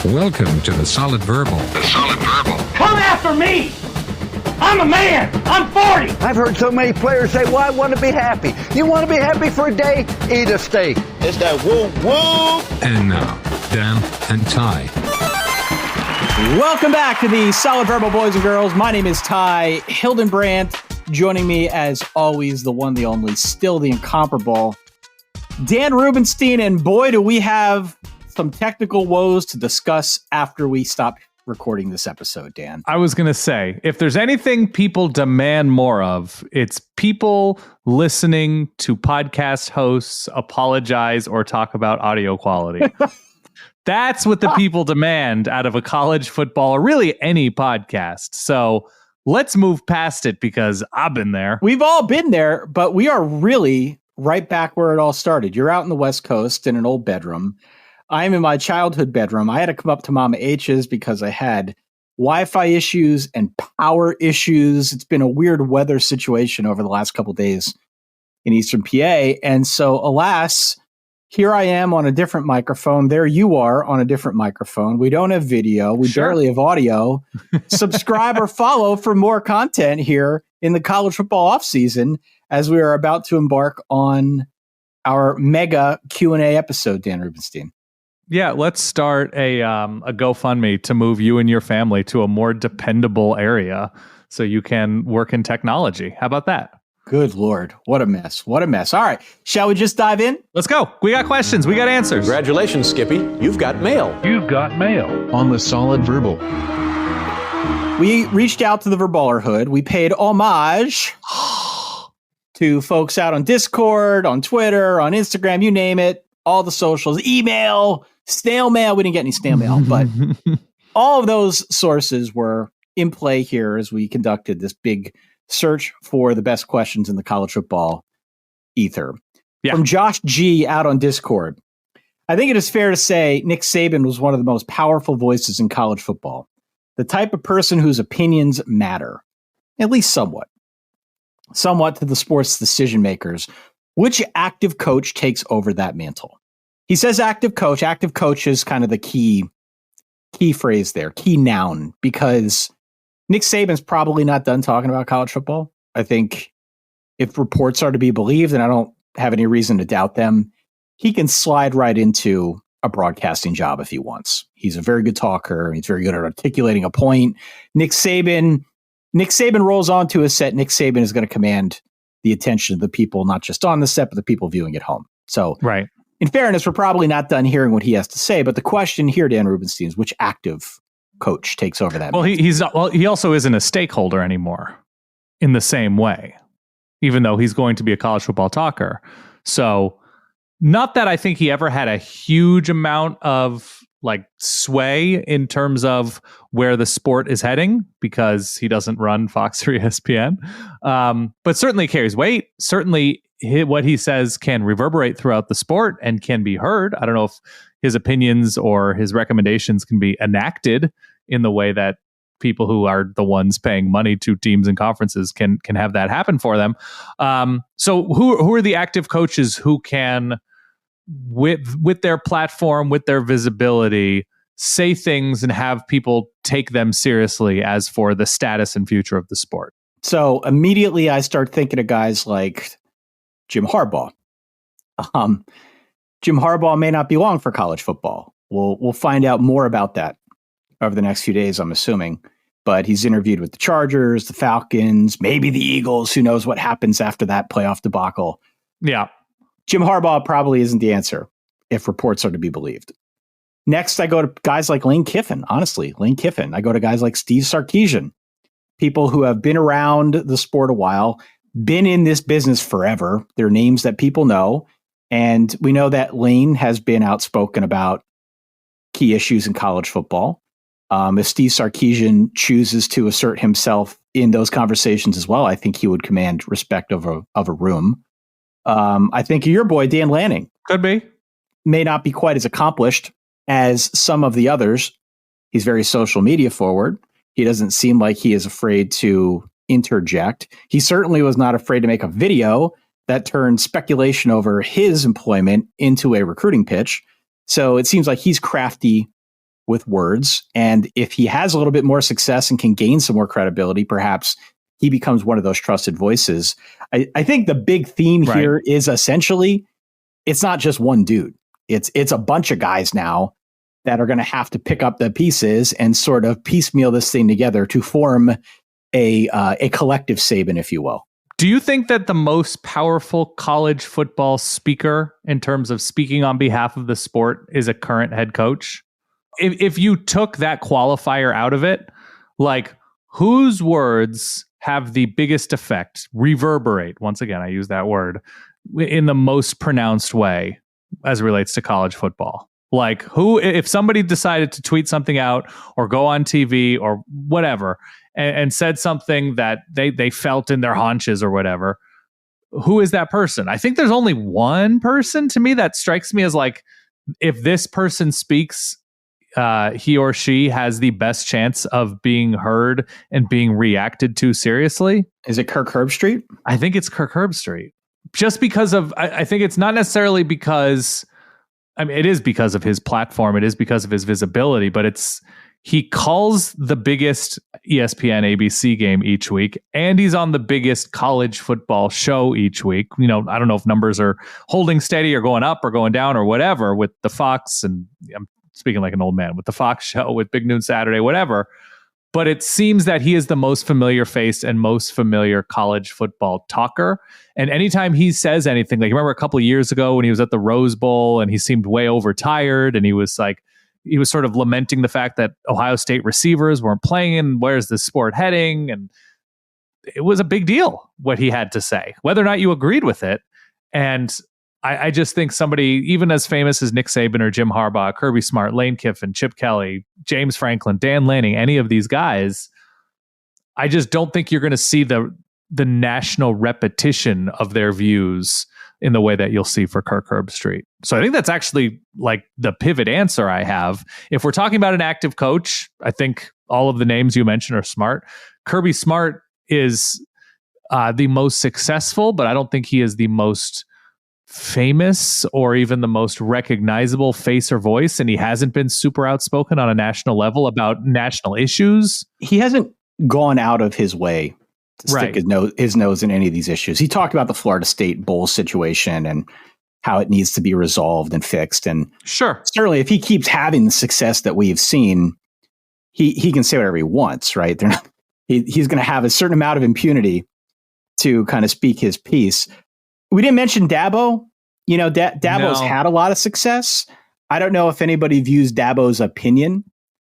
Welcome to the Solid Verbal. The Solid Verbal. Come after me! I'm a man! I'm 40! I've heard so many players say, well, I want to be happy. You want to be happy for a day? Eat a steak. It's that woo woo! And now, Dan and Ty. Welcome back to the Solid Verbal, boys and girls. My name is Ty Hildenbrandt. Joining me, as always, the one, the only, still the incomparable, Dan Rubenstein. And boy, do we have some technical woes to discuss after we stop recording this episode, Dan. I was going to say, if there's anything people demand more of, it's people listening to podcast hosts apologize or talk about audio quality. That's what the people demand out of a college football or really any podcast. So let's move past it because I've been there. We've all been there, but we are really right back where it all started. You're out in the West Coast in an old bedroom. I'm in my childhood bedroom. I had to come up to Mama H's because I had Wi-Fi issues and power issues. It's been a weird weather situation over the last couple of days in Eastern PA. And so, alas, here I am on a different microphone. There you are on a different microphone. We don't have video. We barely have audio. Subscribe or follow for more content here in the college football offseason as we are about to embark on our mega Q&A episode, Dan Rubenstein. Yeah, let's start a GoFundMe to move you and your family to a more dependable area so you can work in technology. How about that? Good Lord. What a mess. What a mess. All right. Shall we just dive in? Let's go. We got questions. We got answers. Congratulations, Skippy. You've got mail. You've got mail on the Solid Verbal. We reached out to the Verballerhood. We paid homage to folks out on Discord, on Twitter, on Instagram, you name it. All the socials, email, snail mail. We didn't get any snail mail, but all of those sources were in play here as we conducted this big search for the best questions in the college football ether. Yeah. From Josh G out on Discord. I think it is fair to say Nick Saban was one of the most powerful voices in college football. The type of person whose opinions matter, at least somewhat to the sport's decision makers. Which active coach takes over that mantle? He says active coach. Active coach is kind of the key phrase there, key noun, because Nick Saban's probably not done talking about college football. I think if reports are to be believed, and I don't have any reason to doubt them, he can slide right into a broadcasting job if he wants. He's a very good talker. He's very good at articulating a point. Nick Saban rolls onto a set. Nick Saban is going to command the attention of the people, not just on the set, but the people viewing at home. So, right. In fairness, we're probably not done hearing what he has to say. But the question here, Dan Rubenstein, is which active coach takes over that? Well, he also isn't a stakeholder anymore in the same way, even though he's going to be a college football talker. So, not that I think he ever had a huge amount of sway in terms of where the sport is heading, because he doesn't run Fox or ESPN, but certainly carries weight. Certainly what he says can reverberate throughout the sport and can be heard. I don't know if his opinions or his recommendations can be enacted in the way that people who are the ones paying money to teams and conferences can have that happen for them. So who are the active coaches who can, with their platform, with their visibility, say things and have people take them seriously as for the status and future of the sport? So immediately I start thinking of guys like Jim Harbaugh. Jim Harbaugh may not be long for college football. We'll find out more about that over the next few days, I'm assuming. But he's interviewed with the Chargers, the Falcons, maybe the Eagles. Who knows what happens after that playoff debacle? Yeah. Jim Harbaugh probably isn't the answer if reports are to be believed. Next, I go to guys like Lane Kiffin. Honestly, Lane Kiffin. I go to guys like Steve Sarkisian, people who have been around the sport a while, been in this business forever. They're names that people know. And we know that Lane has been outspoken about key issues in college football. If Steve Sarkisian chooses to assert himself in those conversations as well, I think he would command respect of a room. I think your boy, Dan Lanning. Could be. May not be quite as accomplished as some of the others. He's very social media forward. He doesn't seem like he is afraid to interject. He certainly was not afraid to make a video that turned speculation over his employment into a recruiting pitch. So it seems like he's crafty with words. And if he has a little bit more success and can gain some more credibility, perhaps he becomes one of those trusted voices. I think the big theme here is essentially, it's not just one dude. It's a bunch of guys now that are going to have to pick up the pieces and sort of piecemeal this thing together to form a collective Saban, if you will. Do you think that the most powerful college football speaker in terms of speaking on behalf of the sport is a current head coach? If you took that qualifier out of it, like whose words have the biggest effect, reverberate, once again, I use that word, in the most pronounced way as it relates to college football? Like who, if somebody decided to tweet something out or go on TV or whatever and said something that they felt in their haunches or whatever, who is that person? I think there's only one person to me that strikes me as like, if this person speaks, he or she has the best chance of being heard and being reacted to seriously. Is it Kirk Herbstreit? I think it's Kirk Herbstreit. Just because of, I think it's not necessarily because, I mean, it is because of his platform. It is because of his visibility, but he calls the biggest ESPN ABC game each week, and he's on the biggest college football show each week. You know, I don't know if numbers are holding steady or going up or going down or whatever with the Fox, and I'm speaking like an old man, with the Fox show, with Big Noon Saturday, whatever. But it seems that he is the most familiar face and most familiar college football talker. And anytime he says anything, like, remember a couple of years ago when he was at the Rose Bowl and he seemed way overtired, and he was sort of lamenting the fact that Ohio State receivers weren't playing, and where's this sport heading? And it was a big deal what he had to say, whether or not you agreed with it. And I just think somebody even as famous as Nick Saban or Jim Harbaugh, Kirby Smart, Lane Kiffin, Chip Kelly, James Franklin, Dan Lanning, any of these guys, I just don't think you're going to see the national repetition of their views in the way that you'll see for Kirk Herbstreit. So I think that's actually like the pivot answer I have. If we're talking about an active coach, I think all of the names you mentioned are smart. Kirby Smart is the most successful, but I don't think he is the most famous or even the most recognizable face or voice. And he hasn't been super outspoken on a national level about national issues. He hasn't gone out of his way to stick his nose in any of these issues. He talked about the Florida State Bowl situation and how it needs to be resolved and fixed. And sure, certainly if he keeps having the success that we've seen, he can say whatever he wants, right? He's going to have a certain amount of impunity to kind of speak his piece. We didn't mention Dabo. You know, Dabo's had a lot of success. I don't know if anybody views Dabo's opinion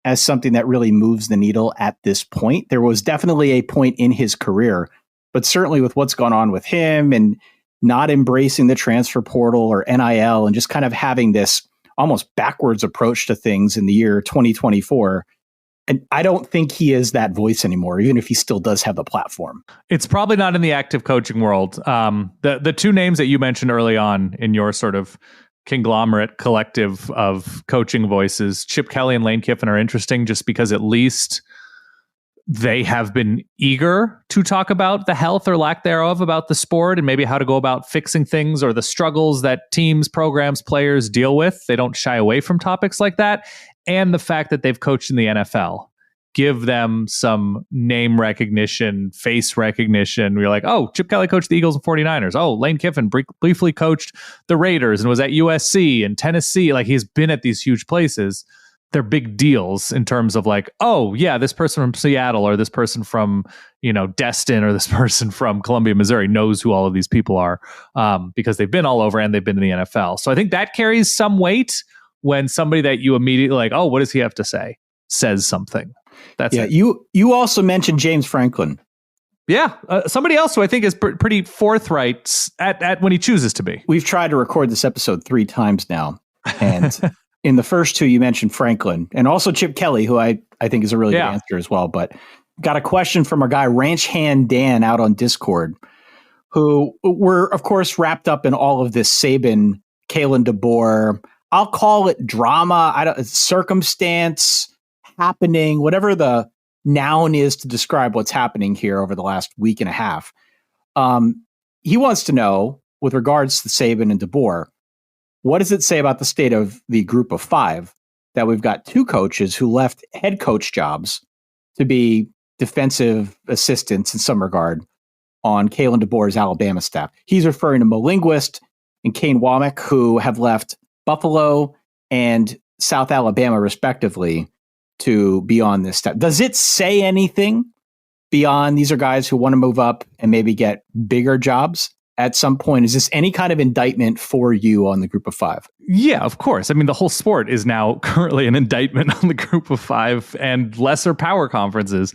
as something that really moves the needle at this point. There was definitely a point in his career, but certainly with what's gone on with him and not embracing the transfer portal or NIL and just kind of having this almost backwards approach to things in the year 2024. And I don't think he is that voice anymore, even if he still does have the platform. It's probably not in the active coaching world. The two names that you mentioned early on in your sort of conglomerate collective of coaching voices, Chip Kelly and Lane Kiffin, are interesting just because at least they have been eager to talk about the health or lack thereof about the sport and maybe how to go about fixing things or the struggles that teams, programs, players deal with. They don't shy away from topics like that. And the fact that they've coached in the NFL, give them some name recognition, face recognition. We're like, oh, Chip Kelly coached the Eagles and 49ers. Oh, Lane Kiffin briefly coached the Raiders and was at USC and Tennessee. Like, he's been at these huge places. They're big deals in terms of like, oh, yeah, this person from Seattle or this person from, Destin or this person from Columbia, Missouri knows who all of these people are because they've been all over and they've been in the NFL. So I think that carries some weight when somebody that you immediately like, oh, what does he have to say, says something. That's it. You also mentioned James Franklin. Yeah, somebody else who I think is pretty forthright at when he chooses to be. We've tried to record this episode 3 times now, and in the first 2 you mentioned Franklin and also Chip Kelly, who I think is a really good answer as well. But got a question from our guy Ranch Hand Dan out on Discord, who were of course wrapped up in all of this Saban, Kalen, DeBoer. I'll call it drama, circumstance, happening, whatever the noun is to describe what's happening here over the last week and a half. He wants to know, with regards to Saban and DeBoer, what does it say about the state of the group of 5 that we've got two coaches who left head coach jobs to be defensive assistants in some regard on Kalen DeBoer's Alabama staff. He's referring to Mo Linguist and Kane Womack, who have left Buffalo and South Alabama, respectively, to be on this staff. Does it say anything beyond these are guys who want to move up and maybe get bigger jobs at some point? Is this any kind of indictment for you on the group of five? Yeah, of course. I mean, the whole sport is now currently an indictment on the group of five and lesser power conferences.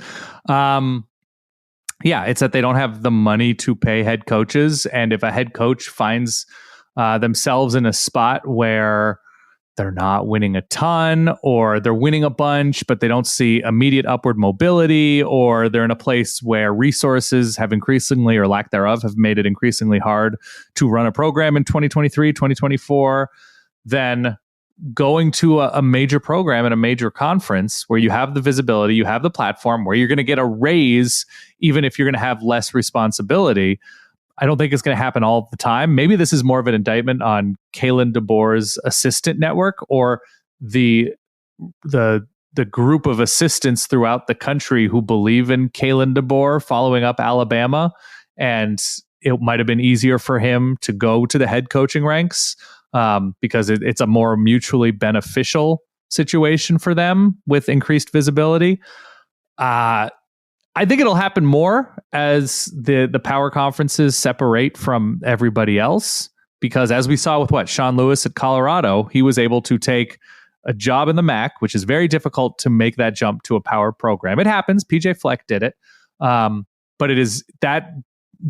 Yeah, it's that they don't have the money to pay head coaches. And if a head coach finds themselves in a spot where they're not winning a ton, or they're winning a bunch, but they don't see immediate upward mobility, or they're in a place where resources have increasingly, or lack thereof, have made it increasingly hard to run a program in 2023, 2024, then going to a major program at a major conference where you have the visibility, you have the platform, where you're going to get a raise, even if you're going to have less responsibility, I don't think it's going to happen all the time. Maybe this is more of an indictment on Kalen DeBoer's assistant network, or the group of assistants throughout the country who believe in Kalen DeBoer following up Alabama, and it might have been easier for him to go to the head coaching ranks because it's a more mutually beneficial situation for them with increased visibility. I think it'll happen more as the power conferences separate from everybody else, because as we saw with Sean Lewis at Colorado, he was able to take a job in the MAC, which is very difficult to make that jump to a power program. It happens. PJ Fleck did it. But it is that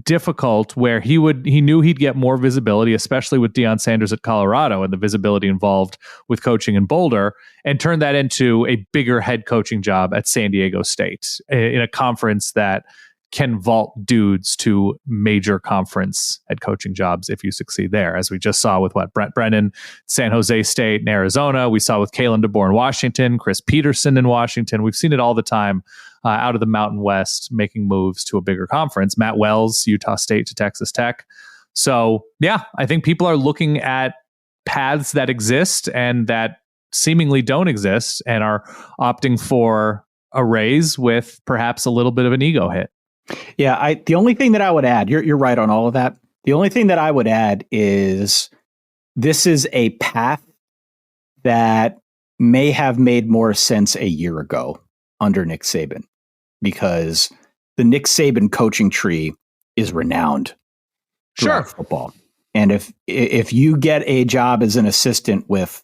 difficult where he knew he'd get more visibility, especially with Deion Sanders at Colorado and the visibility involved with coaching in Boulder, and turn that into a bigger head coaching job at San Diego State in a conference that can vault dudes to major conference head coaching jobs if you succeed there, as we just saw with Brent Brennan, San Jose State and Arizona. We saw with Kalen DeBoer in Washington, Chris Peterson in Washington. We've seen it all the time out of the Mountain West, making moves to a bigger conference. Matt Wells, Utah State to Texas Tech. So yeah, I think people are looking at paths that exist and that seemingly don't exist, and are opting for a raise with perhaps a little bit of an ego hit. Yeah, the only thing that I would add, you're right on all of that. The only thing that I would add is this is a path that may have made more sense a year ago under Nick Saban, because the Nick Saban coaching tree is renowned throughout football. And if you get a job as an assistant with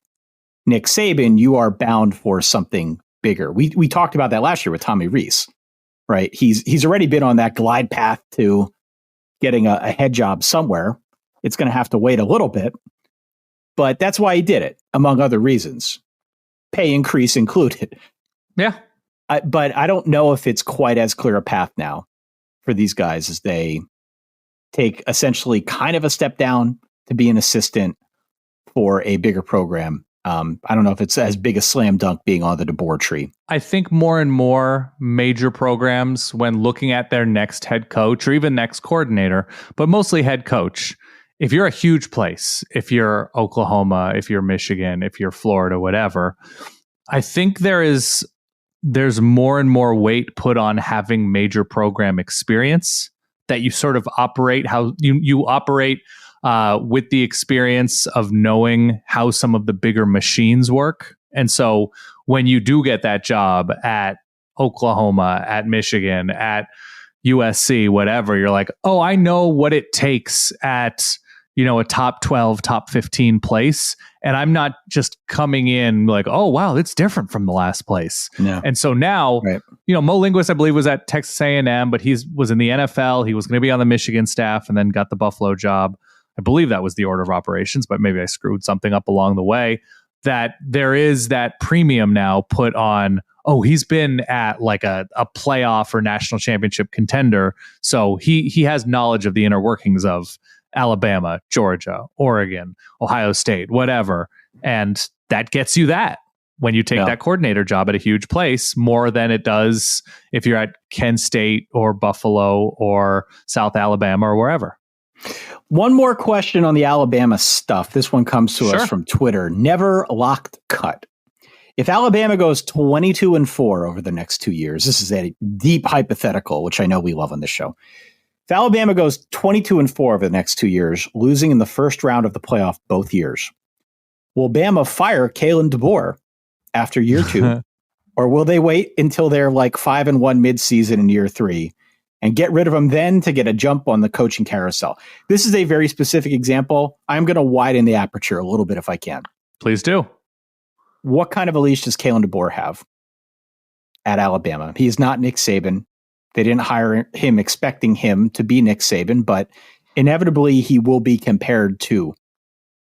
Nick Saban, you are bound for something bigger. We talked about that last year with Tommy Rees. Right. He's already been on that glide path to getting a head job somewhere. It's going to have to wait a little bit, but that's why he did it, among other reasons, pay increase included. Yeah. But I don't know if it's quite as clear a path now for these guys as they take essentially kind of a step down to be an assistant for a bigger program. I don't know if it's as big a slam dunk being on the DeBoer tree. I think more and more major programs, when looking at their next head coach or even next coordinator, but mostly head coach, if you're a huge place, if you're Oklahoma, if you're Michigan, if you're Florida, whatever, I think there's more and more weight put on having major program experience, that you sort of operate how you operate with the experience of knowing how some of the bigger machines work. And so when you do get that job at Oklahoma, at Michigan, at USC, whatever, you're like, oh, I know what it takes at, a top 12, top 15 place. And I'm not just coming in like, oh, wow, it's different from the last place. Yeah. And so now, right. Mo Linguist, I believe, was at Texas A&M, but he was in the NFL. He was going to be on the Michigan staff and then got the Buffalo job. I believe that was the order of operations, but maybe I screwed something up along the way. That there is that premium now put on, oh, he's been at like a playoff or national championship contender. So he has knowledge of the inner workings of Alabama, Georgia, Oregon, Ohio State, whatever. And that gets you that when you take that coordinator job at a huge place, more than it does if you're at Kent State or Buffalo or South Alabama or wherever. One more question on the Alabama stuff. This one comes to us from Twitter. Never Locked Cut. If Alabama goes 22-4 over the next 2 years, this is a deep hypothetical, which I know we love on this show. If Alabama goes 22-4 over the next 2 years, losing in the first round of the playoff both years, will Bama fire Kalen DeBoer after year 2? Or will they wait until they're like 5-1 midseason in year 3 and get rid of him then to get a jump on the coaching carousel? This is a very specific example. I'm going to widen the aperture a little bit if I can. Please do. What kind of a leash does Kalen DeBoer have at Alabama? He is not Nick Saban. They didn't hire him expecting him to be Nick Saban, but inevitably he will be compared to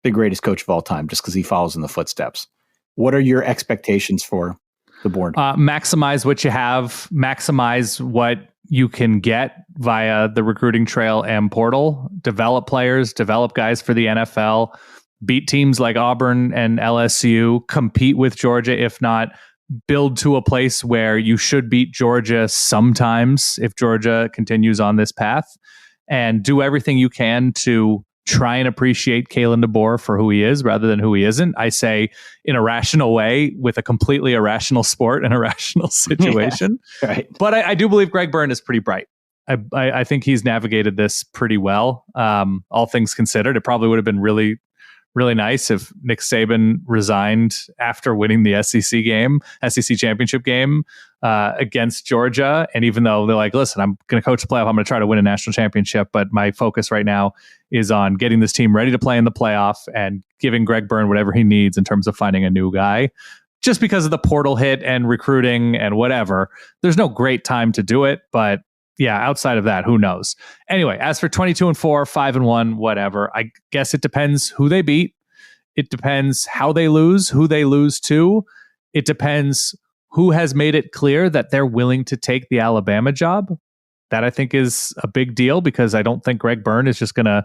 the greatest coach of all time just because he follows in the footsteps. What are your expectations for the board? Maximize what you have, maximize what you can get via the recruiting trail and portal, develop players, develop guys for the NFL, beat teams like Auburn and LSU, compete with Georgia, if not build to a place where you should beat Georgia sometimes if Georgia continues on this path, and do everything you can to try and appreciate Kalen DeBoer for who he is rather than who he isn't. I say in a rational way with a completely irrational sport and a rational situation. Yeah, right. But I do believe Greg Byrne is pretty bright. I think he's navigated this pretty well. All things considered, it probably would have been really nice if Nick Saban resigned after winning the SEC championship game against Georgia. And even though they're like, listen, I'm going to coach the playoff, I'm going to try to win a national championship, but my focus right now is on getting this team ready to play in the playoff and giving Greg Byrne whatever he needs in terms of finding a new guy. Just because of the portal hit and recruiting and whatever, there's no great time to do it, but yeah, outside of that, who knows? Anyway, as for 22-4, 5-1, whatever, I guess it depends who they beat. It depends how they lose, who they lose to. It depends who has made it clear that they're willing to take the Alabama job. That I think is a big deal because I don't think Greg Byrne is just going to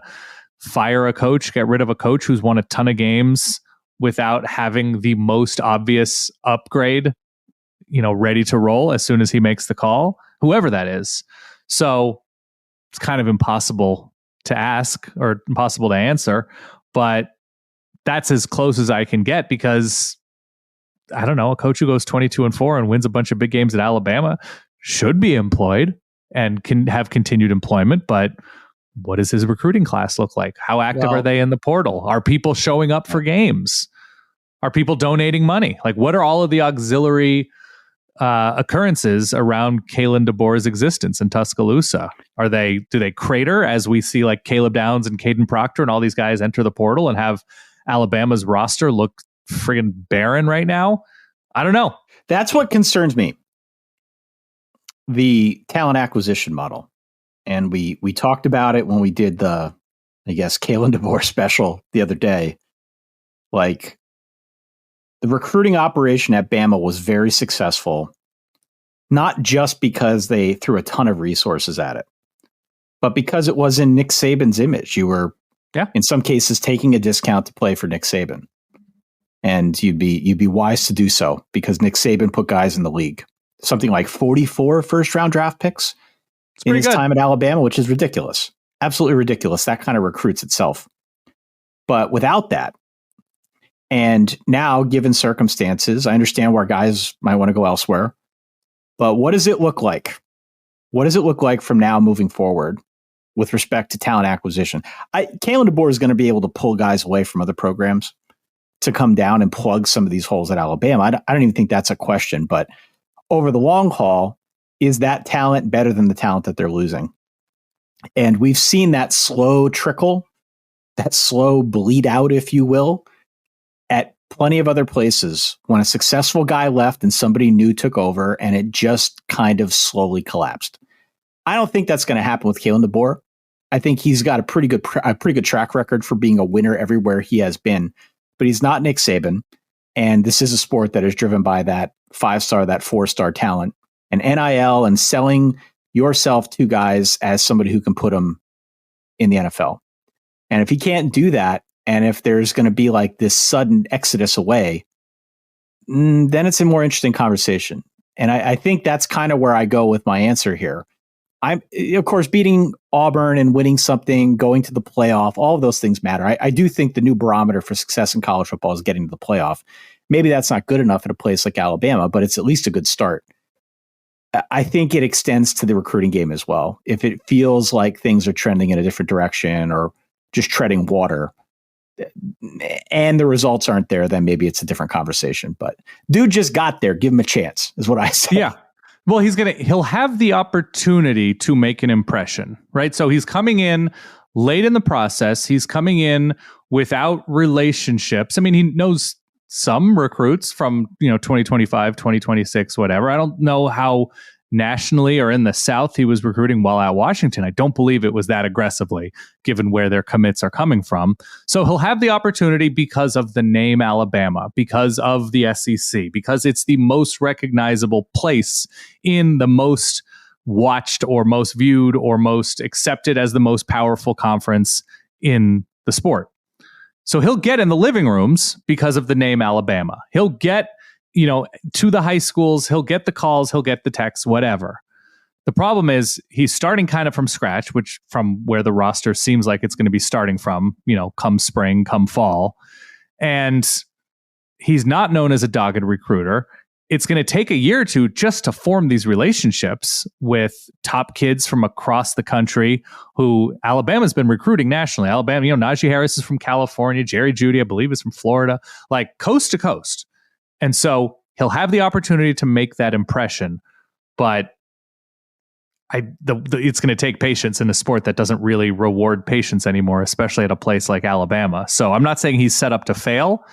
fire a coach, get rid of a coach who's won a ton of games without having the most obvious upgrade, ready to roll as soon as he makes the call, whoever that is. So it's kind of impossible to ask or impossible to answer, but that's as close as I can get because I don't know, a coach who goes 22-4 and wins a bunch of big games at Alabama should be employed and can have continued employment. But what does his recruiting class look like? How active are they in the portal? Are people showing up for games? Are people donating money? Like, what are all of the auxiliary occurrences around Kalen DeBoer's existence in Tuscaloosa? Do they crater as we see like Caleb Downs and Caden Proctor and all these guys enter the portal and have Alabama's roster look friggin' barren right now? I don't know. That's what concerns me. The talent acquisition model. And we talked about it when we did the, I guess, Kalen DeBoer special the other day. Like, the recruiting operation at Bama was very successful, not just because they threw a ton of resources at it, but because it was in Nick Saban's image. You were, in some cases, taking a discount to play for Nick Saban. And you'd be wise to do so because Nick Saban put guys in the league. Something like 44 first-round draft picks in his time at Alabama, which is ridiculous. Absolutely ridiculous. That kind of recruits itself. But without that, and now, given circumstances, I understand where guys might want to go elsewhere. But what does it look like? What does it look like from now moving forward with respect to talent acquisition? Kalen DeBoer is going to be able to pull guys away from other programs to come down and plug some of these holes at Alabama. I don't even think that's a question. But over the long haul, is that talent better than the talent that they're losing? And we've seen that slow trickle, that slow bleed out, if you will, at plenty of other places when a successful guy left and somebody new took over and it just kind of slowly collapsed. I don't think that's going to happen with Kalen DeBoer. I think he's got a pretty good track record for being a winner everywhere he has been, but he's not Nick Saban. And this is a sport that is driven by that 5-star, that 4-star talent and NIL and selling yourself to guys as somebody who can put them in the NFL. And if he can't do that, and if there's going to be like this sudden exodus away, then it's a more interesting conversation. And I think that's kind of where I go with my answer here. I'm, of course, beating Auburn and winning something, going to the playoff, all of those things matter. I do think the new barometer for success in college football is getting to the playoff. Maybe that's not good enough at a place like Alabama, but it's at least a good start. I think it extends to the recruiting game as well. If it feels like things are trending in a different direction or just treading water and the results aren't there, then maybe it's a different conversation. But dude just got there. Give him a chance is what I say. Yeah. Well, he'll have the opportunity to make an impression, right? So he's coming in late in the process. He's coming in without relationships. I mean, he knows some recruits from, 2025, 2026, whatever. I don't know how nationally or in the South he was recruiting while at Washington. I don't believe it was that aggressively, given where their commits are coming from. So he'll have the opportunity because of the name Alabama, because of the SEC, because it's the most recognizable place in the most watched or most viewed or most accepted as the most powerful conference in the sport. So he'll get in the living rooms because of the name Alabama. He'll get, to the high schools. He'll get the calls. He'll get the texts, whatever. The problem is he's starting kind of from scratch, which from where the roster seems like it's going to be starting from, come spring, come fall. And he's not known as a dogged recruiter. It's going to take a year or two just to form these relationships with top kids from across the country who Alabama's been recruiting nationally. Alabama, Najee Harris is from California. Jerry Jeudy, I believe, is from Florida, like coast to coast. And so he'll have the opportunity to make that impression, but it's going to take patience in a sport that doesn't really reward patience anymore, especially at a place like Alabama. So I'm not saying he's set up to fail.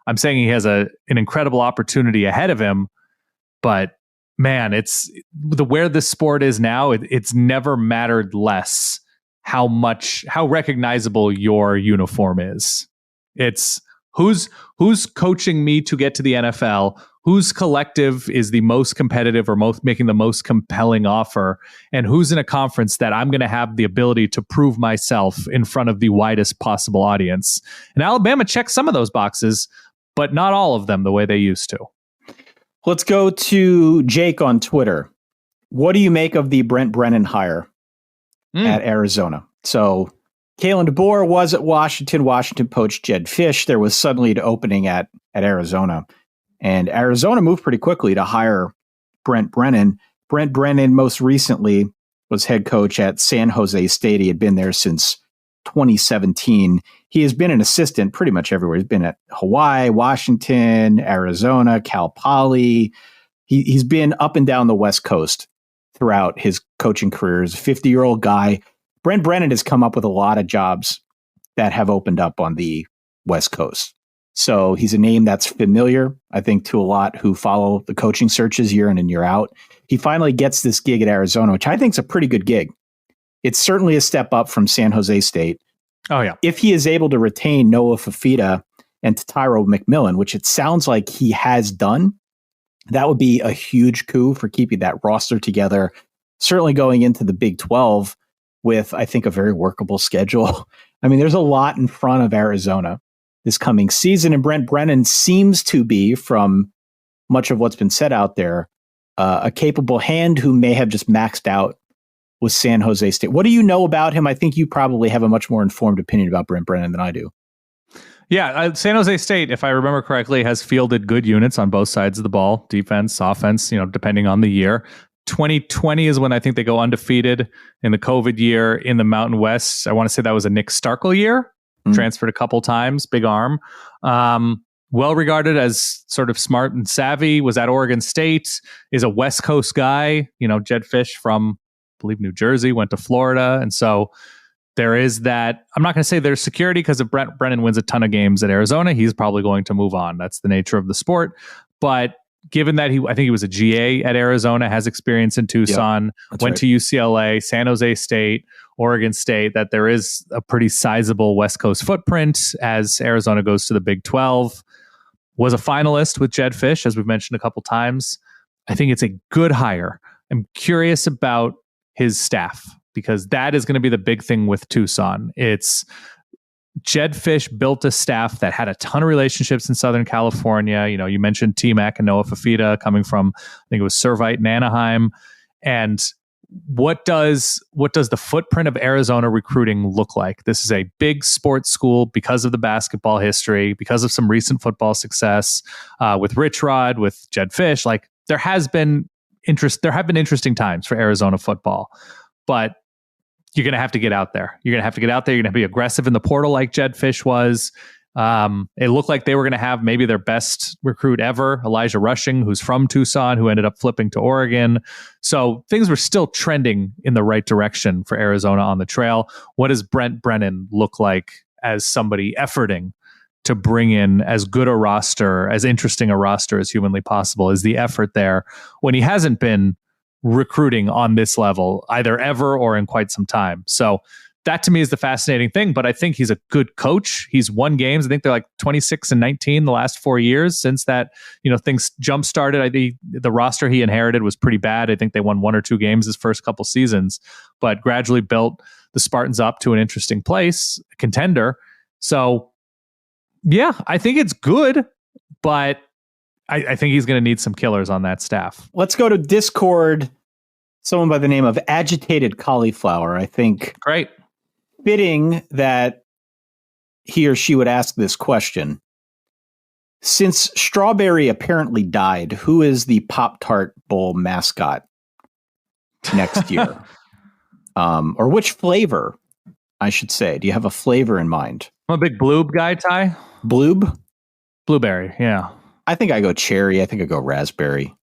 I'm saying he has an incredible opportunity ahead of him, but man, it's where this sport is now. It's never mattered less how recognizable your uniform is. It's who's coaching me to get to the NFL, whose collective is the most competitive or making the most compelling offer, and who's in a conference that I'm going to have the ability to prove myself in front of the widest possible audience. And Alabama checks some of those boxes, but not all of them the way they used to. Let's go to Jake on Twitter. What do you make of the Brent Brennan hire at Arizona? So Kalen DeBoer was at Washington. Washington poached Jedd Fisch. There was suddenly an opening at Arizona. And Arizona moved pretty quickly to hire Brent Brennan. Brent Brennan most recently was head coach at San Jose State. He had been there since 2017. He has been an assistant pretty much everywhere. He's been at Hawaii, Washington, Arizona, Cal Poly. He's been up and down the West Coast throughout his coaching career. He's a 50-year-old guy. Brent Brennan has come up with a lot of jobs that have opened up on the West Coast. So he's a name that's familiar, I think, to a lot who follow the coaching searches year in and year out. He finally gets this gig at Arizona, which I think is a pretty good gig. It's certainly a step up from San Jose State. Oh, yeah. If he is able to retain Noah Fafita and Tyro McMillan, which it sounds like he has done, that would be a huge coup for keeping that roster together. Certainly going into the Big 12 with, I think, a very workable schedule. I mean, there's a lot in front of Arizona this coming season, and Brent Brennan seems to be, from much of what's been said out there, a capable hand who may have just maxed out with San Jose State. What do you know about him? I think you probably have a much more informed opinion about Brent Brennan than I do. Yeah, San Jose State, if I remember correctly, has fielded good units on both sides of the ball, defense, offense, depending on the year. 2020 is when I think they go undefeated in the COVID year in the Mountain West. I want to say that was a Nick Starkel year, transferred a couple times, big arm. Well regarded as sort of smart and savvy, was at Oregon State, is a West Coast guy, Jedd Fisch from, I believe, New Jersey, went to Florida. And so there is that. I'm not going to say there's security because if Brent Brennan wins a ton of games at Arizona, he's probably going to move on. That's the nature of the sport. But given that I think he was a GA at Arizona, has experience in Tucson, went to UCLA, San Jose State, Oregon State, that there is a pretty sizable West Coast footprint as Arizona goes to the Big 12. Was a finalist with Jedd Fisch, as we've mentioned a couple times. I think it's a good hire. I'm curious about his staff, because that is going to be the big thing with Tucson. It's Jedd Fisch built a staff that had a ton of relationships in Southern California. You mentioned T-Mac and Noah Fafita coming from, I think it was Servite in Anaheim. And what does the footprint of Arizona recruiting look like? This is a big sports school because of the basketball history, because of some recent football success with Rich Rod, with Jed Fish. Like there have been interesting times for Arizona football, but you're going to have to get out there. You're going to have to get out there. You're going to be aggressive in the portal like Jed Fish was. It looked like they were going to have maybe their best recruit ever, Elijah Rushing, who's from Tucson, who ended up flipping to Oregon. So things were still trending in the right direction for Arizona on the trail. What does Brent Brennan look like as somebody efforting to bring in as good a roster, as interesting a roster as humanly possible? Is the effort there when he hasn't been recruiting on this level either ever or in quite some time? So that to me is the fascinating thing, but I think he's a good coach. He's won games. I think they're like 26-19 the last 4 years since that, things jump started. I think the roster he inherited was pretty bad. I think they won 1 or 2 games his first couple seasons, but gradually built the Spartans up to an interesting place, a contender. So yeah, I think it's good, but I think he's going to need some killers on that staff. Let's go to Discord. Someone by the name of Agitated Cauliflower, I think. Great. Fitting that he or she would ask this question. Since Strawberry apparently died, who is the Pop-Tart Bowl mascot next year? Or which flavor, I should say. Do you have a flavor in mind? I'm a big bloob guy, Ty. Bloob? Blueberry, yeah. I think I go cherry. I think I go raspberry.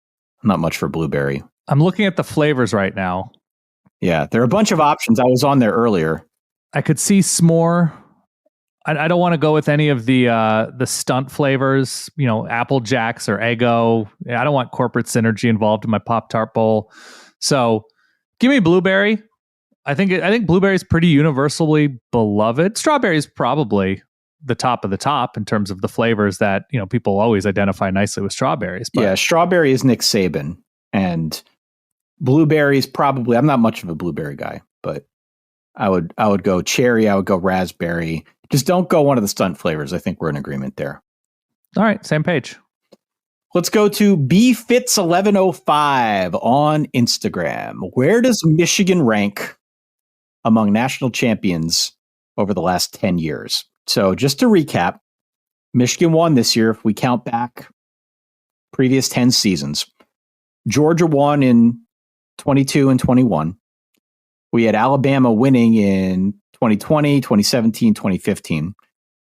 I'm not much for blueberry. I'm looking at the flavors right now. Yeah, there are a bunch of options. I was on there earlier. I could see s'more. I don't want to go with any of the stunt flavors, Apple Jacks or Eggo. I don't want corporate synergy involved in my Pop-Tart Bowl. So give me blueberry. I think blueberry is pretty universally beloved. Strawberry is probably the top of the top in terms of the flavors that, people always identify nicely with strawberries. But yeah, strawberry is Nick Saban, and blueberry is probably, I'm not much of a blueberry guy, but I would go cherry. I would go raspberry. Just don't go one of the stunt flavors. I think we're in agreement there. All right. Same page. Let's go to BFits1105 on Instagram. Where does Michigan rank among national champions over the last 10 years? So just to recap, Michigan won this year. If we count back previous 10 seasons, Georgia won in 22 and 21. We had Alabama winning in 2020, 2017, 2015.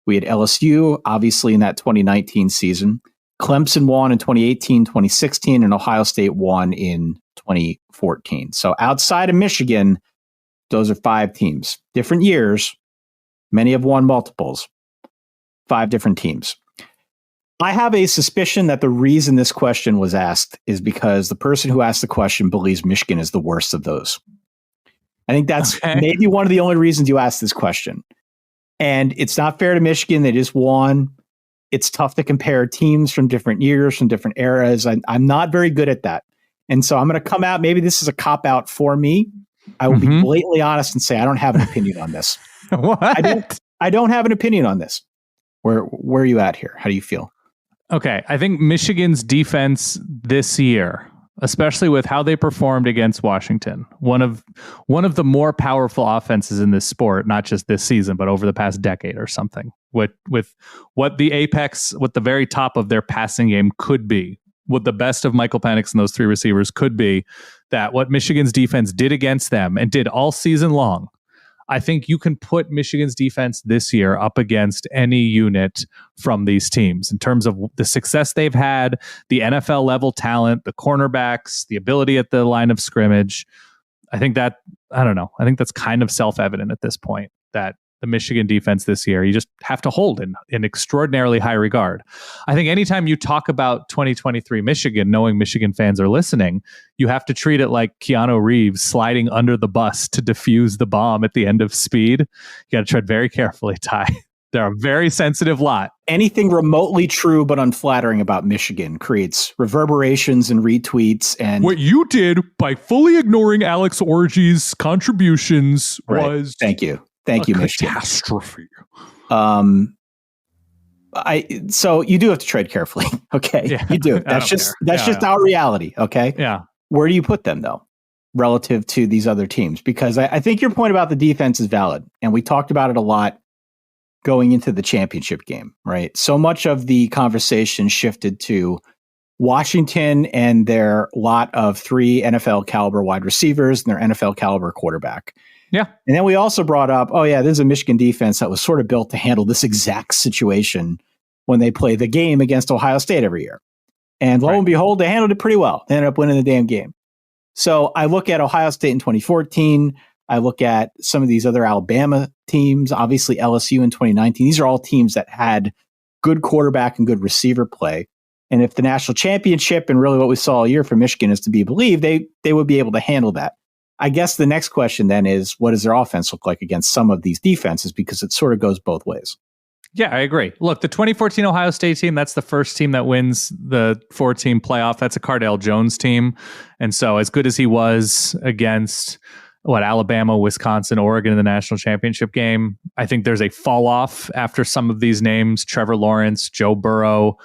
We had LSU, obviously, in that 2019 season. Clemson won in 2018, 2016, and Ohio State won in 2014. So outside of Michigan, those are 5 teams. Different years. Many have won multiples. 5 different teams. I have a suspicion that the reason this question was asked is because the person who asked the question believes Michigan is the worst of those. I think that's maybe one of the only reasons you asked this question. And it's not fair to Michigan. They just won. It's tough to compare teams from different years, from different eras. I'm not very good at that. And so I'm going to come out. Maybe this is a cop-out for me. I will be blatantly honest and say I don't have an opinion on this. What? I don't have an opinion on this. Where are you at here? How do you feel? Okay. I think Michigan's defense this year, especially with how they performed against Washington, one of the more powerful offenses in this sport, not just this season, but over the past decade or something, with what the apex, what the very top of their passing game could be, what the best of Michael Penix and those 3 receivers could be, that what Michigan's defense did against them and did all season long. I think you can put Michigan's defense this year up against any unit from these teams in terms of the success they've had, the NFL level talent, the cornerbacks, the ability at the line of scrimmage. I think that's kind of self-evident at this point that the Michigan defense this year, you just have to hold in extraordinarily high regard. I think anytime you talk about 2023 Michigan, knowing Michigan fans are listening, you have to treat it like Keanu Reeves sliding under the bus to defuse the bomb at the end of Speed. You got to tread very carefully, Ty. They're a very sensitive lot. Anything remotely true but unflattering about Michigan creates reverberations and retweets. And what you did by fully ignoring Alex Orji's contributions was... Thank you, Michigan. Catastrophe. So you do have to tread carefully. Okay, yeah, you do. That's just our reality. Okay. Yeah. Where do you put them though? relative to these other teams, because I think your point about the defense is valid. And we talked about it a lot going into the championship game, right? So much of the conversation shifted to Washington and their lot of 3 NFL caliber wide receivers and their NFL caliber quarterback. Yeah. And then we also brought up, oh yeah, this is a Michigan defense that was sort of built to handle this exact situation when they play the game against Ohio State every year. And lo and behold, they handled it pretty well. They ended up winning the damn game. So I look at Ohio State in 2014. I look at some of these other Alabama teams, obviously LSU in 2019. These are all teams that had good quarterback and good receiver play. And if the national championship and really what we saw all year from Michigan is to be believed, they would be able to handle that. I guess the next question then is, what does their offense look like against some of these defenses? Because it sort of goes both ways. Yeah, I agree. Look, the 2014 Ohio State team, that's the first team that wins the 4-team playoff. That's a Cardale Jones team. And so as good as he was against Alabama, Wisconsin, Oregon in the national championship game, I think there's a fall off after some of these names, Trevor Lawrence, Joe Burrow,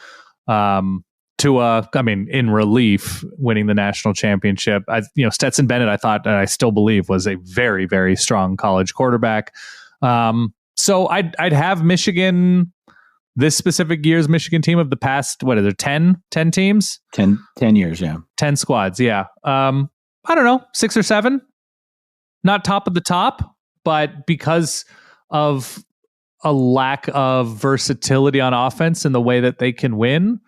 Tua, in relief, winning the national championship. Stetson Bennett, I thought, and I still believe, was a very, very strong college quarterback. So I'd have Michigan, this specific year's Michigan team of the past, 10 teams? 10 years, yeah. 10 squads, yeah. I don't know, 6 or 7. Not top of the top, but because of a lack of versatility on offense in the way that they can win.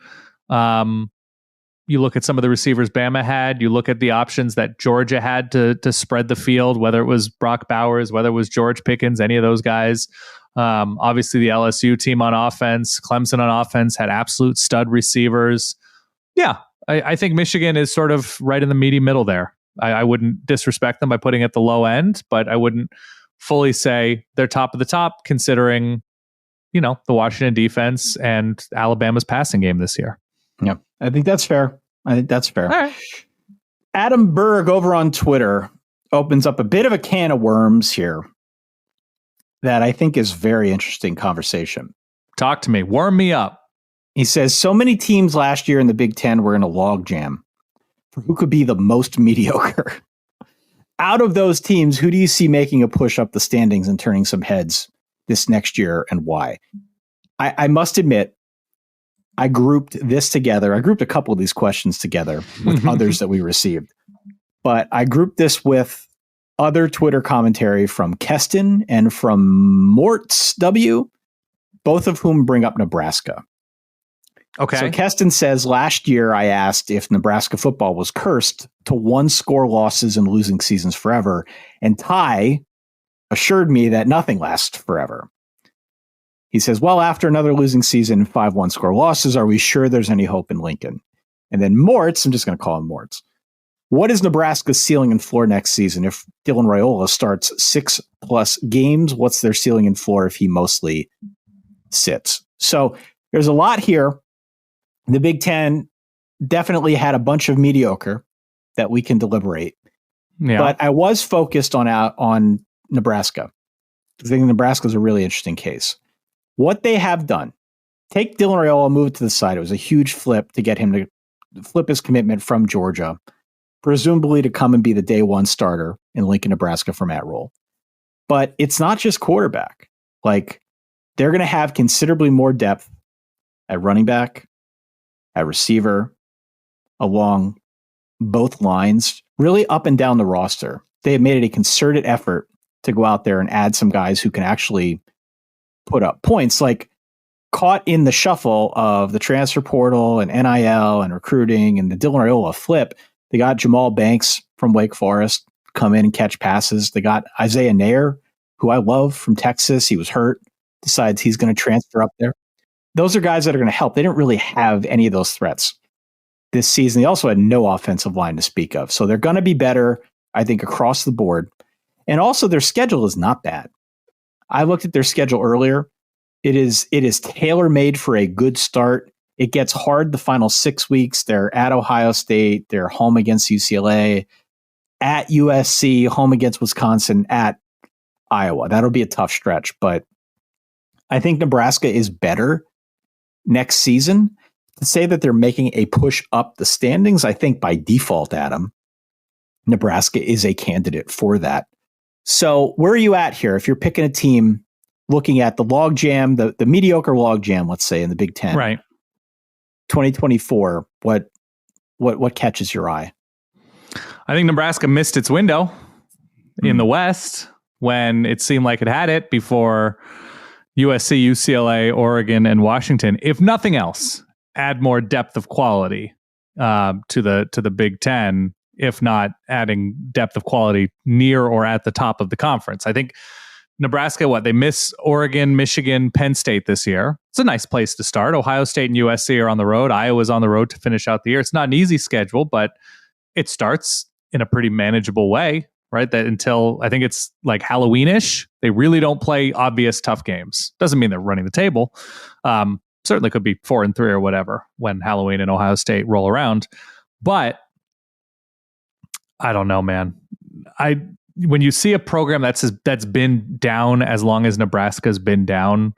You look at some of the receivers Bama had, you look at the options that Georgia had to spread the field, whether it was Brock Bowers, whether it was George Pickens, any of those guys. Obviously the LSU team on offense, Clemson on offense had absolute stud receivers. Yeah, I think Michigan is sort of right in the meaty middle there. I wouldn't disrespect them by putting at the low end, but I wouldn't fully say they're top of the top considering, the Washington defense and Alabama's passing game this year. Yeah, I think that's fair. All right. Adam Berg over on Twitter opens up a bit of a can of worms here that I think is very interesting conversation. Talk to me. Warm me up. He says, so many teams last year in the Big Ten were in a logjam for who could be the most mediocre. Out of those teams, who do you see making a push up the standings and turning some heads this next year, and why? I must admit, I grouped this together. I grouped a couple of these questions together with others that we received. But I grouped this with other Twitter commentary from Keston and from Mortz W, both of whom bring up Nebraska. Okay. So Keston says, last year I asked if Nebraska football was cursed to 1-score losses and losing seasons forever. And Ty assured me that nothing lasts forever. He says, well, after another losing season, 5 1-score losses, are we sure there's any hope in Lincoln? And then Mortz, I'm just going to call him Mortz. What is Nebraska's ceiling and floor next season? If Dylan Raiola starts 6+ games, what's their ceiling and floor if he mostly sits? So there's a lot here. The Big Ten definitely had a bunch of mediocre that we can deliberate. Yeah. But I was focused on Nebraska. I think Nebraska is a really interesting case. What they have done, take Dylan Raiola, move it to the side. It was a huge flip to get him to flip his commitment from Georgia, presumably to come and be the day one starter in Lincoln, Nebraska for Matt Rule. But it's not just quarterback. Like, they're going to have considerably more depth at running back, at receiver, along both lines, really up and down the roster. They have made it a concerted effort to go out there and add some guys who can actually put up points. Like, caught in the shuffle of the transfer portal and NIL and recruiting and the Dylan Raiola flip, they got Jamal Banks from Wake Forest come in and catch passes. They got Isaiah Nair, who I love, from Texas. He was hurt, decides he's going to transfer up there. Those are guys that are going to help. They didn't really have any of those threats this season. They also had no offensive line to speak of. So they're going to be better, I think, across the board. And also their schedule is not bad. I looked at their schedule earlier. It is tailor-made for a good start. It gets hard the final 6 weeks. They're at Ohio State. They're home against UCLA, at USC, home against Wisconsin, at Iowa. That'll be a tough stretch, but I think Nebraska is better next season. To say that they're making a push up the standings, I think by default, Adam, Nebraska is a candidate for that. So where are you at here? If you're picking a team, looking at the logjam, the mediocre logjam, let's say in the Big Ten, Right. 2024, what catches your eye? I think Nebraska missed its window in the West when it seemed like it had it before USC, UCLA, Oregon, and Washington. If nothing else, add more depth of quality to the Big Ten, if not adding depth of quality near or at the top of the conference. I think Nebraska, they miss Oregon, Michigan, Penn State this year. It's a nice place to start. Ohio State and USC are on the road. Iowa's on the road to finish out the year. It's not an easy schedule, but it starts in a pretty manageable way, right? That until I think it's like Halloween-ish, they really don't play obvious tough games. Doesn't mean they're running the table. Certainly could be 4-3 or whatever when Halloween and Ohio State roll around. But I don't know, man. When you see a program that's been down as long as Nebraska's been down,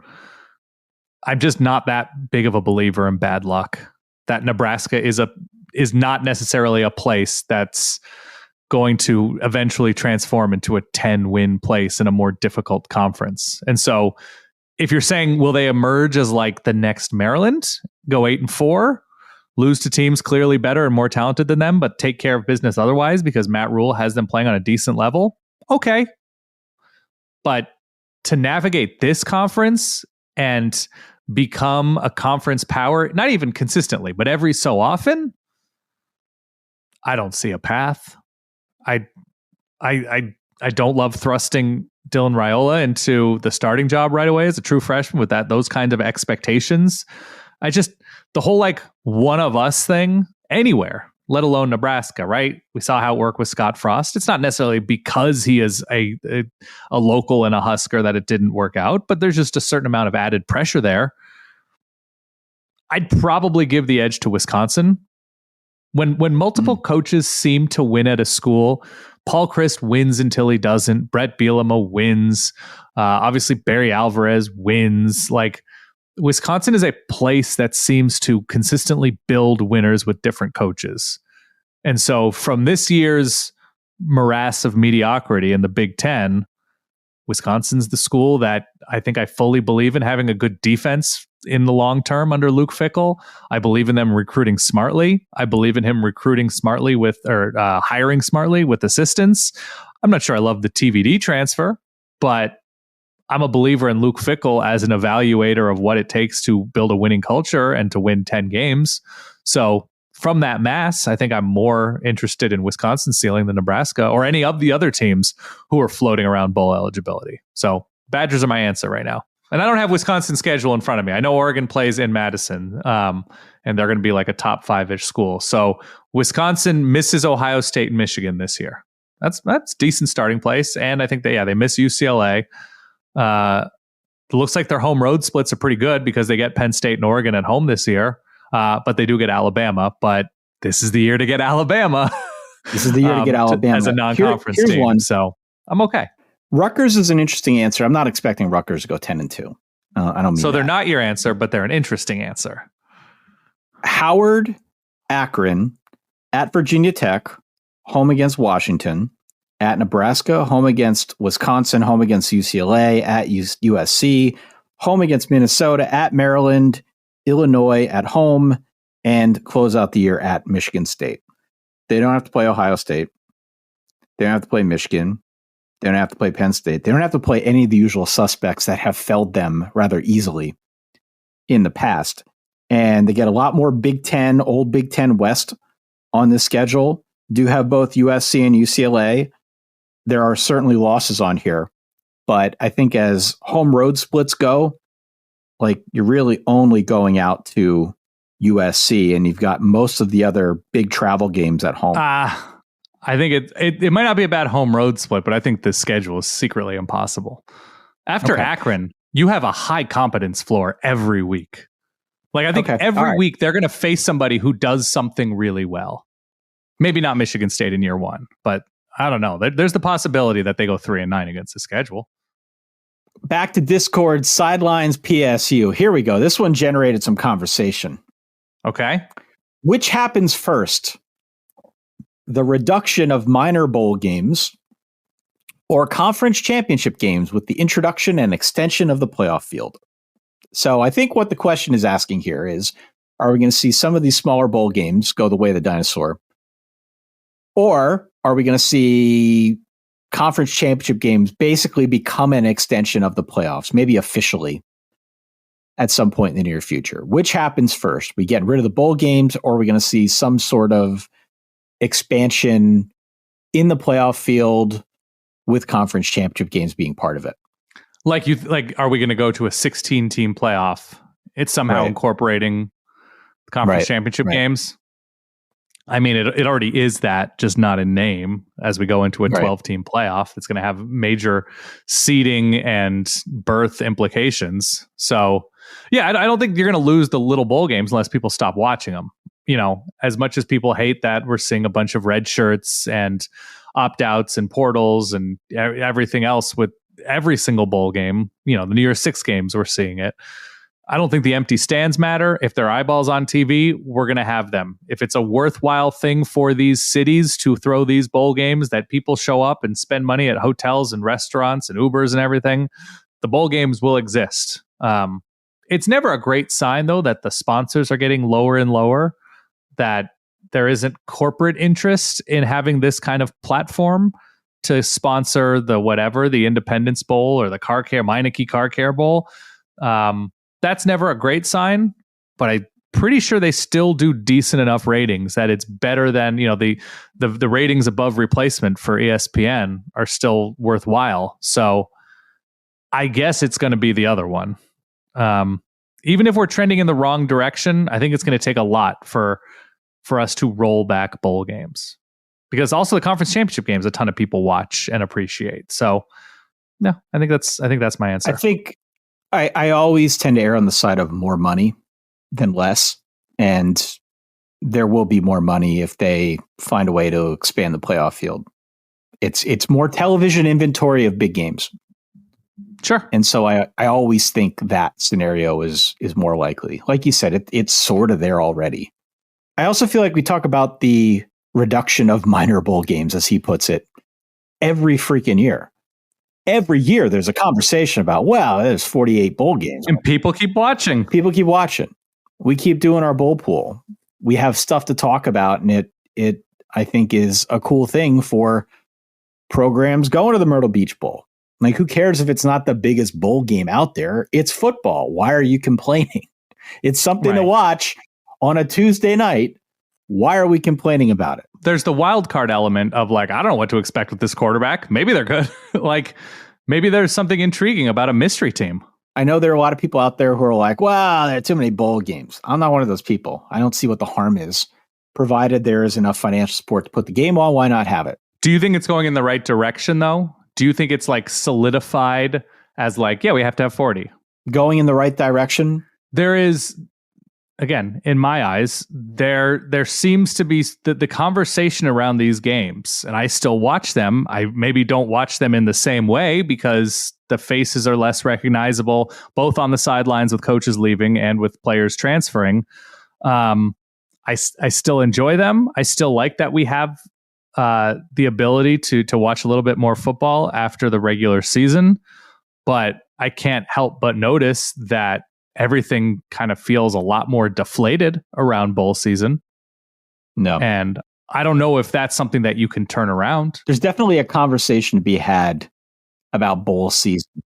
I'm just not that big of a believer in bad luck. That Nebraska is not necessarily a place that's going to eventually transform into a 10-win place in a more difficult conference. And so if you're saying, will they emerge as like the next Maryland, go 8-4, lose to teams clearly better and more talented than them, but take care of business otherwise because Matt Rule has them playing on a decent level? Okay. But to navigate this conference and become a conference power, not even consistently, but every so often, I don't see a path. I don't love thrusting Dylan Raiola into the starting job right away as a true freshman with those kinds of expectations. The whole like one of us thing anywhere, let alone Nebraska, right? We saw how it worked with Scott Frost. It's not necessarily because he is a local and a Husker that it didn't work out, but there's just a certain amount of added pressure there. I'd probably give the edge to Wisconsin. When multiple coaches seem to win at a school, Paul Chryst wins until he doesn't. Brett Bielema wins. Obviously, Barry Alvarez wins. Like, Wisconsin is a place that seems to consistently build winners with different coaches. And so from this year's morass of mediocrity in the Big Ten, Wisconsin's the school that I think I fully believe in having a good defense in the long term under Luke Fickell. I believe in them recruiting smartly. I believe in him recruiting smartly hiring smartly with assistants. I'm not sure I love the TVD transfer, but I'm a believer in Luke Fickell as an evaluator of what it takes to build a winning culture and to win 10 games. So from that mass, I think I'm more interested in Wisconsin ceiling than Nebraska or any of the other teams who are floating around bowl eligibility. So Badgers are my answer right now. And I don't have Wisconsin's schedule in front of me. I know Oregon plays in Madison, and they're going to be like a top 5-ish school. So Wisconsin misses Ohio State and Michigan this year. That's decent starting place. And I think they miss UCLA. It looks like their home road splits are pretty good because they get Penn State and Oregon at home this year. But they do get Alabama. But this is the year to get Alabama. This is the year to get Alabama as a non-conference here's team. One. So I'm okay. Rutgers is an interesting answer. I'm not expecting Rutgers to go 10-2. I don't mean so. They're that. not your answer, but they're an interesting answer. Howard, Akron, at Virginia Tech, home against Washington, at Nebraska, home against Wisconsin, home against UCLA, at USC, home against Minnesota, at Maryland, Illinois at home, and close out the year at Michigan State. They don't have to play Ohio State. They don't have to play Michigan. They don't have to play Penn State. They don't have to play any of the usual suspects that have failed them rather easily in the past. And they get a lot more old Big Ten West on this schedule. Do have both USC and UCLA. There are certainly losses on here. But I think as home road splits go, like you're really only going out to USC and you've got most of the other big travel games at home. I think it might not be a bad home road split, but I think the schedule is secretly impossible. After Akron, you have a high competence floor every week. Like I think every week they're going to face somebody who does something really well. Maybe not Michigan State in year one, but I don't know. There's the possibility that they go 3-9 against the schedule. Back to Discord, sidelines PSU. Here we go. This one generated some conversation. Okay. Which happens first? the reduction of minor bowl games or conference championship games with the introduction and extension of the playoff field. So I think what the question is asking here is, are we going to see some of these smaller bowl games go the way of the dinosaur? Or are we going to see conference championship games basically become an extension of the playoffs, maybe officially at some point in the near future? Which happens first? We get rid of the bowl games, or are we going to see some sort of expansion in the playoff field with conference championship games being part of it? Are we going to go to a 16-team playoff? It's somehow incorporating conference championship games. I mean, it already is that, just not in name, as we go into a 12-team playoff. It's going to have major seeding and berth implications. So, yeah, I don't think you're going to lose the little bowl games unless people stop watching them. You know, as much as people hate that we're seeing a bunch of red shirts and opt-outs and portals and everything else with every single bowl game, you know, the New Year's Six games, we're seeing it. I don't think the empty stands matter. If there are eyeballs on TV, we're going to have them. If it's a worthwhile thing for these cities to throw these bowl games, that people show up and spend money at hotels and restaurants and Ubers and everything, the bowl games will exist. It's never a great sign, though, that the sponsors are getting lower and lower, that there isn't corporate interest in having this kind of platform to sponsor the Independence Bowl or the Meineke Car Care Bowl. That's never a great sign, but I'm pretty sure they still do decent enough ratings that it's better than, you know, the ratings above replacement for ESPN are still worthwhile. So I guess it's going to be the other one. Even if we're trending in the wrong direction, I think it's going to take a lot for us to roll back bowl games, because also the conference championship games, a ton of people watch and appreciate. So no, I think that's my answer. I think I always tend to err on the side of more money than less. And there will be more money if they find a way to expand the playoff field. It's more television inventory of big games. Sure. And so I always think that scenario is more likely. Like you said, it's sort of there already. I also feel like we talk about the reduction of minor bowl games, as he puts it, every freaking year. Every year there's a conversation about, well, there's 48 bowl games. And people keep watching. We keep doing our bowl pool. We have stuff to talk about, and it I think is a cool thing for programs going to the Myrtle Beach Bowl. Like, who cares if it's not the biggest bowl game out there? It's football. Why are you complaining? It's something to watch on a Tuesday night. Why are we complaining about it? There's the wild card element of, like, I don't know what to expect with this quarterback. Maybe they're good. Like, maybe there's something intriguing about a mystery team. I know there are a lot of people out there who are like, well, there are too many bowl games. I'm not one of those people. I don't see what the harm is. Provided there is enough financial support to put the game on, why not have it? Do you think it's going in the right direction, though? Do you think it's, like, solidified as, like, yeah, we have to have 40? Going in the right direction? There is... Again, in my eyes, there seems to be the conversation around these games, and I still watch them. I maybe don't watch them in the same way because the faces are less recognizable, both on the sidelines with coaches leaving and with players transferring. I still enjoy them. I still like that we have the ability to watch a little bit more football after the regular season, but I can't help but notice that everything kind of feels a lot more deflated around bowl season. No. And I don't know if that's something that you can turn around. There's definitely a conversation to be had about bowl season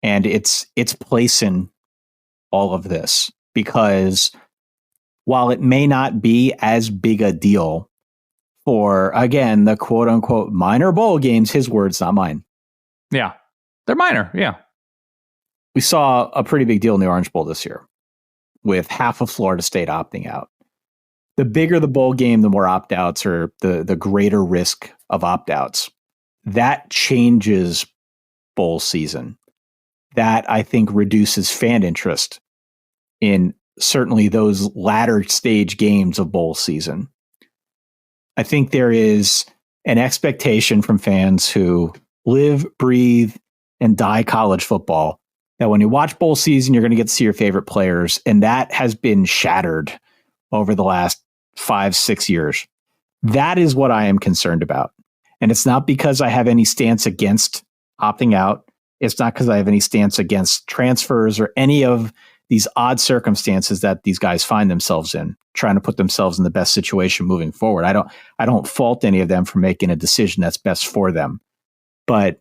and its place in all of this, because while it may not be as big a deal for, again, the quote unquote minor bowl games, his words, not mine. Yeah. They're minor. Yeah. We saw a pretty big deal in the Orange Bowl this year with half of Florida State opting out. The bigger the bowl game, the more opt-outs, or the greater risk of opt-outs. That changes bowl season. That, I think, reduces fan interest in certainly those latter stage games of bowl season. I think there is an expectation from fans who live, breathe, and die college football that when you watch bowl season, you're going to get to see your favorite players. And that has been shattered over the last 5-6 years. That is what I am concerned about. And it's not because I have any stance against opting out. It's not because I have any stance against transfers or any of these odd circumstances that these guys find themselves in, trying to put themselves in the best situation moving forward. I don't fault any of them for making a decision that's best for them. But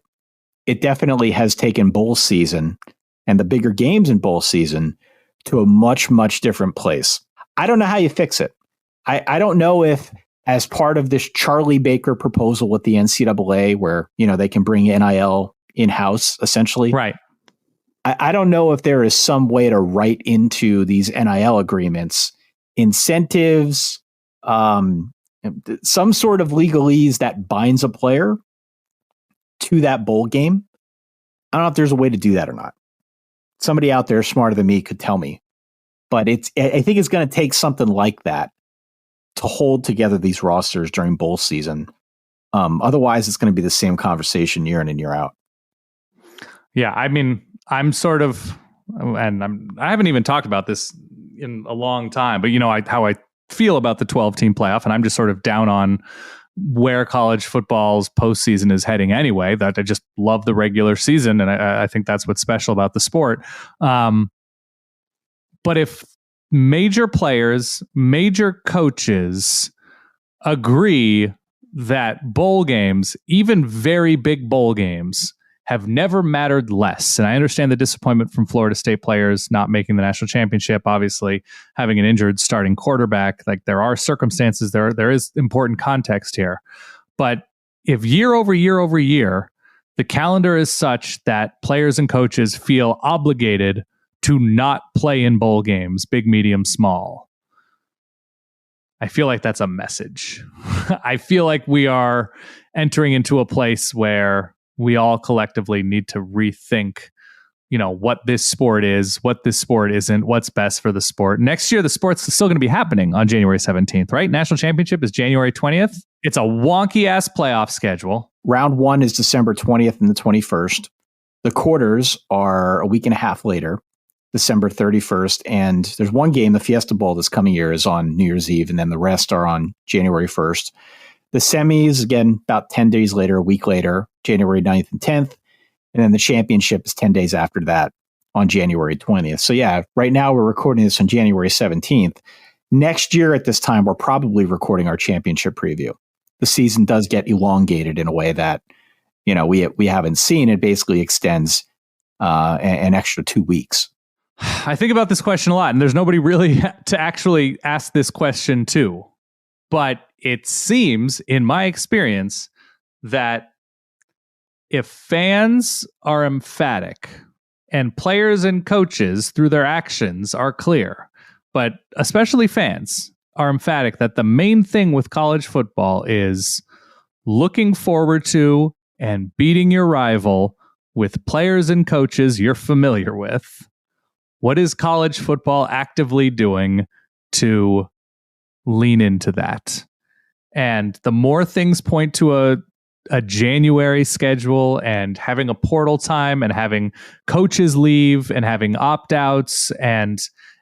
it definitely has taken bowl season and the bigger games in bowl season to a much, much different place. I don't know how you fix it. I don't know if, as part of this Charlie Baker proposal with the NCAA, where, you know, they can bring NIL in-house essentially. Right. I don't know if there is some way to write into these NIL agreements incentives, some sort of legalese that binds a player to that bowl game. I don't know if there's a way to do that or not. Somebody out there smarter than me could tell me. But I think it's going to take something like that to hold together these rosters during bowl season. Otherwise, it's going to be the same conversation year in and year out. Yeah, I mean, I'm sort of, and I haven't even talked about this in a long time, but you know how I feel about the 12-team playoff, and I'm just sort of down on where college football's postseason is heading anyway. That I just love the regular season, and I think that's what's special about the sport. But if major players, major coaches agree that bowl games, even very big bowl games, have never mattered less. And I understand the disappointment from Florida State players not making the national championship, obviously having an injured starting quarterback. Like, there are circumstances, there is important context here. But if year over year over year, the calendar is such that players and coaches feel obligated to not play in bowl games, big, medium, small, I feel like that's a message. I feel like we are entering into a place where we all collectively need to rethink, you know, what this sport is, what this sport isn't, what's best for the sport. Next year, the sport's still going to be happening on January 17th, right? National championship is January 20th. It's a wonky ass playoff schedule. Round one is December 20th and the 21st. The quarters are a week and a half later, December 31st. And there's one game, the Fiesta Bowl this coming year, is on New Year's Eve, and then the rest are on January 1st. The semis, again, about 10 days later, a week later, January 9th and 10th. And then the championship is 10 days after that on January 20th. So yeah, right now we're recording this on January 17th. Next year at this time, we're probably recording our championship preview. The season does get elongated in a way that, you know, we haven't seen. It basically extends an extra 2 weeks. I think about this question a lot, and there's nobody really to actually ask this question to. But it seems, in my experience, that if fans are emphatic and players and coaches through their actions are clear, but especially fans are emphatic that the main thing with college football is looking forward to and beating your rival with players and coaches you're familiar with, what is college football actively doing to lean into that? And the more things point to a January schedule and having a portal time and having coaches leave and having opt-outs and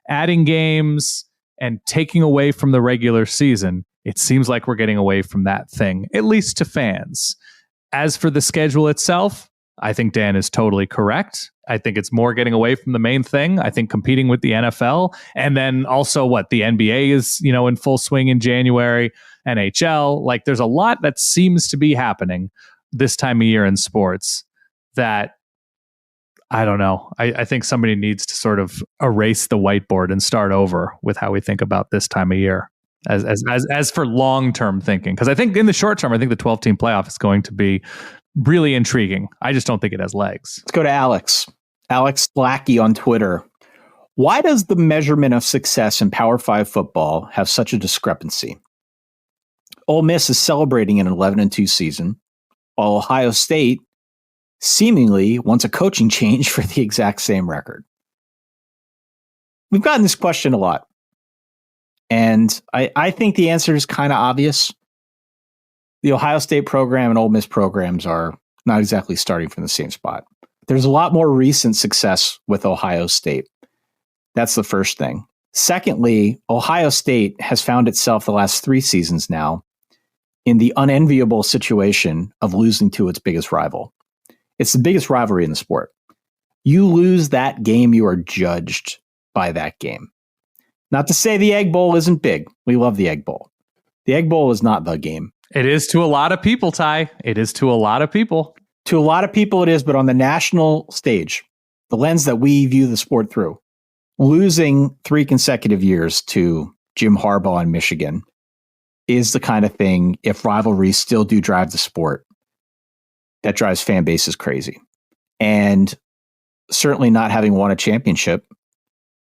adding games and taking away from the regular season, it seems like we're getting away from that thing, at least to fans. As for the schedule itself, I think Dan is totally correct. I think it's more getting away from the main thing. I think competing with the NFL, and then also the NBA is, you know, in full swing in January, NHL. Like, there's a lot that seems to be happening this time of year in sports that, I don't know. I think somebody needs to sort of erase the whiteboard and start over with how we think about this time of year as for long-term thinking. Because I think in the short term, I think the 12-team playoff is going to be really intriguing. I just don't think it has legs. Let's go to Alex Slacky on Twitter. Why does the measurement of success in Power 5 football have such a discrepancy? Ole Miss is celebrating an 11-2 season, while Ohio State seemingly wants a coaching change for the exact same record. We've gotten this question a lot, and I think the answer is kind of obvious. The Ohio State program and Ole Miss programs are not exactly starting from the same spot. There's a lot more recent success with Ohio State. That's the first thing. Secondly, Ohio State has found itself the last 3 seasons now in the unenviable situation of losing to its biggest rival. It's the biggest rivalry in the sport. You lose that game, you are judged by that game. Not to say the Egg Bowl isn't big. We love the Egg Bowl. The Egg Bowl is not the game. It is to a lot of people, Ty. It is to a lot of people. To a lot of people it is, but on the national stage, the lens that we view the sport through, losing 3 consecutive years to Jim Harbaugh in Michigan is the kind of thing, if rivalries still do drive the sport, that drives fan bases crazy. And certainly not having won a championship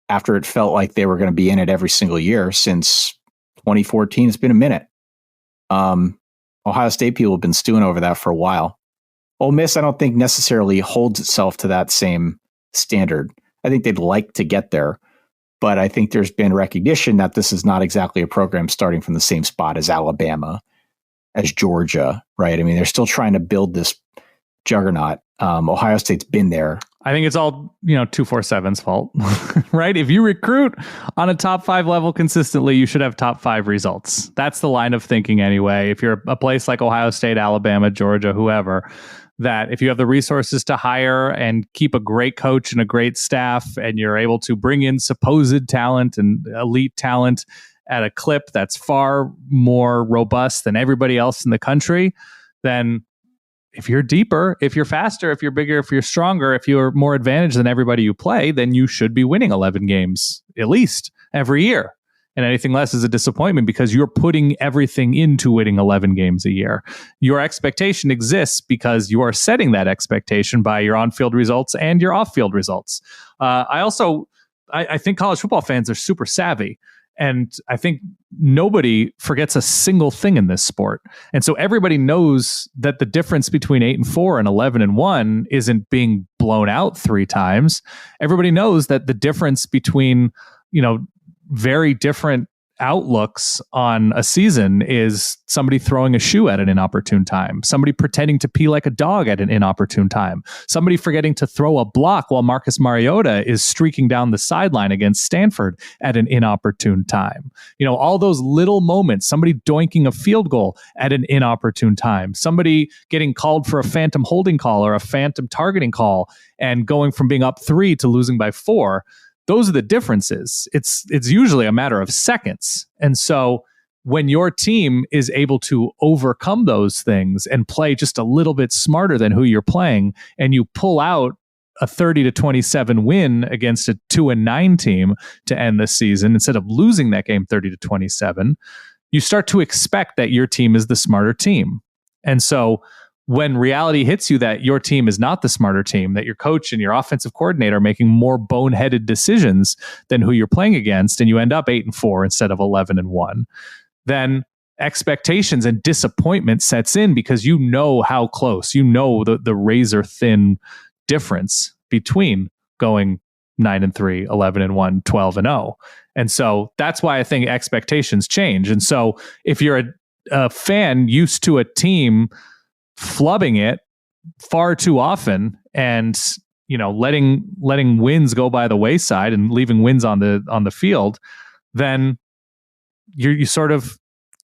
after it felt like they were going to be in it every single year since 2014. It's been a minute. Ohio State people have been stewing over that for a while. Ole Miss, I don't think necessarily holds itself to that same standard. I think they'd like to get there, but I think there's been recognition that this is not exactly a program starting from the same spot as Alabama, as Georgia, right? I mean, they're still trying to build this juggernaut. Ohio State's been there. I think it's all, 247's fault, right? If you recruit on a top 5 level consistently, you should have top 5 results. That's the line of thinking anyway. If you're a place like Ohio State, Alabama, Georgia, whoever, that if you have the resources to hire and keep a great coach and a great staff, and you're able to bring in supposed talent and elite talent at a clip that's far more robust than everybody else in the country, then if you're deeper, if you're faster, if you're bigger, if you're stronger, if you're more advantaged than everybody you play, then you should be winning 11 games at least every year. And anything less is a disappointment because you're putting everything into winning 11 games a year. Your expectation exists because you are setting that expectation by your on-field results and your off-field results. I think college football fans are super savvy. And I think nobody forgets a single thing in this sport. And so everybody knows that the difference between 8-4 and 11-1 isn't being blown out 3 times. Everybody knows that the difference between, very different outlooks on a season is somebody throwing a shoe at an inopportune time, somebody pretending to pee like a dog at an inopportune time, somebody forgetting to throw a block while Marcus Mariota is streaking down the sideline against Stanford at an inopportune time. All those little moments, somebody doinking a field goal at an inopportune time, somebody getting called for a phantom holding call or a phantom targeting call and going from being up 3 to losing by 4. Those are the differences. It's usually a matter of seconds. And so when your team is able to overcome those things and play just a little bit smarter than who you're playing, and you pull out a 30-27 win against a 2-9 team to end the season, instead of losing that game 30-27, you start to expect that your team is the smarter team. And so when reality hits you that your team is not the smarter team, that your coach and your offensive coordinator are making more boneheaded decisions than who you're playing against, and you end up 8-4 instead of 11-1, then expectations and disappointment sets in because you know how close, the razor thin difference between going 9-3, 11-1, 12-0. And so that's why I think expectations change. And so if you're a fan used to a team flubbing it far too often and letting wins go by the wayside and leaving wins on the field, then you sort of